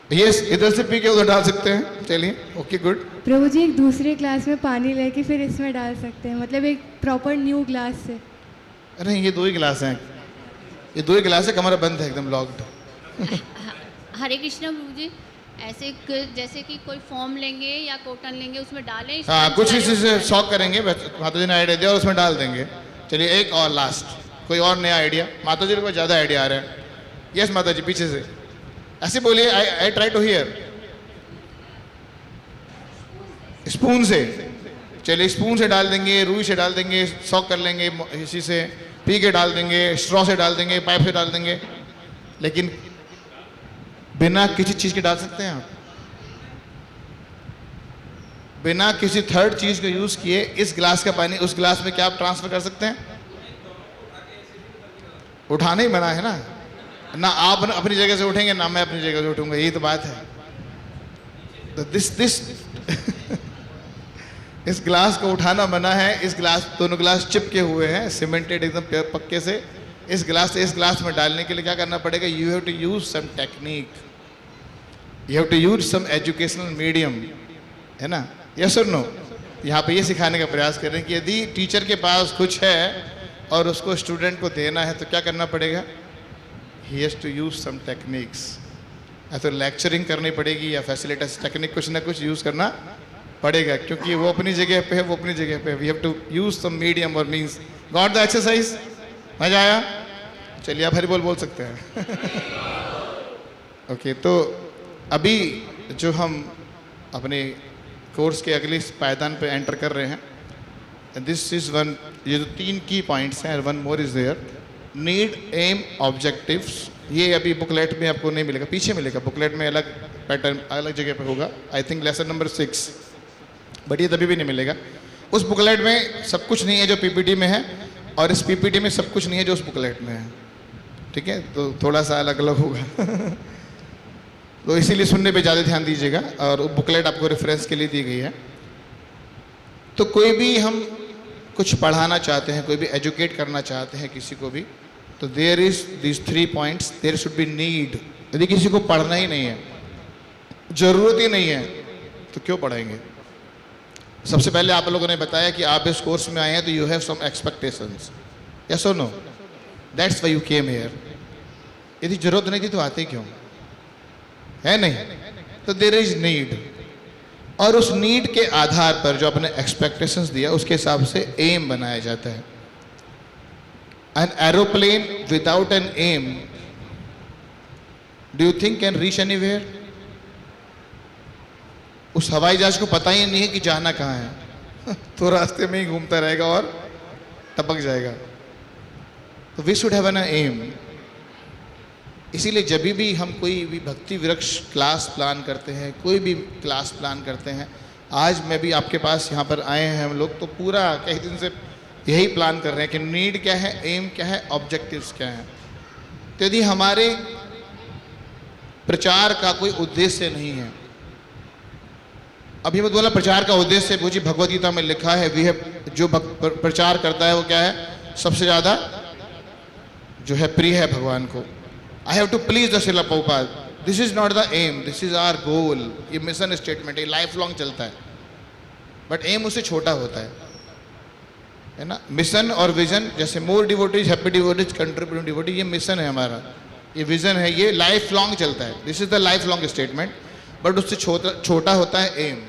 यस, इधर से पी के उधर डाल सकते हैं। चलिए, ओके गुड। प्रभु जी, एक दूसरे ग्लास में पानी लेके फिर इसमें डाल सकते हैं, मतलब एक प्रॉपर न्यू ग्लास से? नहीं, ये 2 ही गिलास हैं, ये 2 ही गिलास है, कमरा बंद है एकदम लॉक्ड। हरे कृष्णा प्रभु जी, ऐसे जैसे कि कोई फॉर्म लेंगे या कॉटन लेंगे उसमें डालें? हाँ, कुछ इसी से शॉक करेंगे, माता जी ने आइडिया दिया और उसमें डाल देंगे। चलिए, एक और लास्ट, कोई और नया आइडिया? माता जी को ज़्यादा आइडिया आ रहा है। यस माता जी, पीछे से ऐसे बोलिए, I try to hear. Spoon से? चलिए, स्पून से डाल देंगे, रुई से डाल देंगे, सॉक कर लेंगे, इसी से पी के डाल देंगे, स्ट्रॉ से डाल देंगे, पाइप से डाल देंगे, लेकिन बिना किसी चीज के डाल सकते हैं आप? बिना किसी थर्ड चीज को यूज किए इस गिलास का पानी उस गिलास में क्या आप ट्रांसफर कर सकते हैं? उठाना ही मना है ना आप अपनी जगह से उठेंगे ना मैं अपनी जगह से उठूंगा, यही तो बात है। तो दिस इस गिलास को उठाना मना है। इस गिलास, दोनों गिलास चिपके हुए हैं सीमेंटेड एकदम पक्के से। इस गिलास से इस गिलास में डालने के लिए क्या करना पड़ेगा? You have to use some technique, you have to use some educational medium, है ना? यस और नो? यहाँ पे ये सिखाने का प्रयास करें कि यदि टीचर के पास कुछ है और उसको स्टूडेंट को देना है तो क्या करना पड़ेगा? He has to use some techniques. या तो लेक्चरिंग करनी पड़ेगी या फैसिलिटेशन टेक्निक कुछ ना कुछ यूज करना पड़ेगा, क्योंकि वो अपनी जगह पे है, वो अपनी जगह पे है। We have to use some medium और मीन्स। Got the exercise? मजा आया? चलिए, आप हरि बोल सकते हैं। ओके, तो अभी जो हम अपने कोर्स के अगले पायदान पे एंटर कर रहे हैं, दिस इज वन, ये जो 3 की पॉइंट्स हैं, one more is there. Need, aim, objectives. ये अभी बुकलेट में आपको नहीं मिलेगा, पीछे मिलेगा। बुकलेट में अलग पैटर्न अलग जगह पे होगा, I think lesson number 6, but ये तभी भी नहीं मिलेगा। उस बुकलेट में सब कुछ नहीं है जो पीपीटी में है, और इस पीपीटी में सब कुछ नहीं है जो उस बुकलेट में है। ठीक है, तो थोड़ा सा अलग अलग होगा। तो इसीलिए सुनने पे ज़्यादा ध्यान दीजिएगा। और वो बुकलेट आपको रेफरेंस के लिए दी गई है। तो कोई भी हम कुछ पढ़ाना चाहते हैं, कोई भी एजुकेट करना चाहते हैं किसी को भी, तो there is this 3 points. There should be need. यदि किसी को पढ़ना ही नहीं है, जरूरत ही नहीं है, तो क्यों पढ़ाएंगे? सबसे पहले आप लोगों ने बताया कि आप इस कोर्स में आए हैं तो you have some expectations. Yes और no? That's why you came here. यदि जरूरत नहीं थी तो आते क्यों? है नहीं? तो देयर इज नीड, और उस नीड के आधार पर जो अपने एक्सपेक्टेशंस दिया उसके हिसाब से एम बनाया जाता है। An aeroplane without an aim, do you think can reach anywhere? उस हवाई जहाज को पता ही नहीं है कि जाना कहाँ है, तो रास्ते में ही घूमता रहेगा और टपक जाएगा। तो we should have an aim. इसीलिए जब भी हम कोई भी भक्ति वृक्ष क्लास प्लान करते हैं, कोई भी क्लास प्लान करते हैं, आज मैं भी आपके पास यहाँ पर आए हैं हम लोग, तो पूरा कई दिन से यही प्लान कर रहे हैं कि नीड क्या है, एम क्या है, ऑब्जेक्टिव्स क्या हैं। तो यदि हमारे प्रचार का कोई उद्देश्य नहीं है, अभी मैं बोला प्रचार का उद्देश्य मुझे भगवद गीता में लिखा है, वी हैव, जो प्रचार करता है वो क्या है? सबसे ज़्यादा जो है प्रिय है भगवान को। I have to please the Srila Prabhupada. This is not the aim, this is our goal. ये मिशन स्टेटमेंट है, लाइफ लॉन्ग चलता है, बट एम उससे छोटा होता है ना? मिशन और विजन, जैसे more devotees, happy devotees, contributing devotee, ये मिशन है हमारा, ये विजन है, ये लाइफ लॉन्ग चलता है। This is the life long statement, but उससे छोटा होता है एम।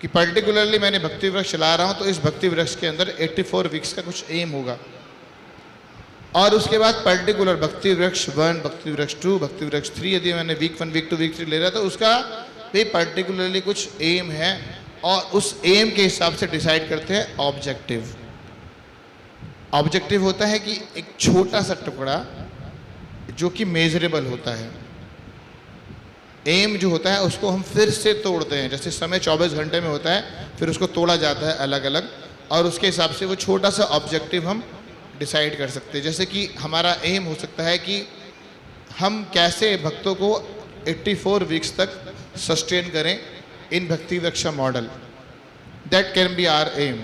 कि पर्टिकुलरली मैंने भक्ति वृक्ष चला रहा हूँ, तो इस भक्ति वृक्ष के अंदर 84 वीक्स का कुछ एम होगा। और उसके बाद पर्टिकुलर भक्ति वृक्ष 1, भक्ति वृक्ष 2, भक्ति वृक्ष 3, यदि मैंने वीक 1, वीक 2, वीक 3 ले रहा तो उसका भी पर्टिकुलरली कुछ एम है और उस एम के हिसाब से डिसाइड करते हैं ऑब्जेक्टिव। ऑब्जेक्टिव होता है कि एक छोटा सा टुकड़ा जो कि मेजरेबल होता है। एम जो होता है उसको हम फिर से तोड़ते हैं, जैसे समय 24 घंटे में होता है, फिर उसको तोड़ा जाता है अलग अलग और उसके हिसाब से वो छोटा सा ऑब्जेक्टिव हम डिसाइड कर सकते हैं। जैसे कि हमारा एम हो सकता है कि हम कैसे भक्तों को 84 वीक्स तक सस्टेन करें in Bhakti Vriksha model, that can be our M.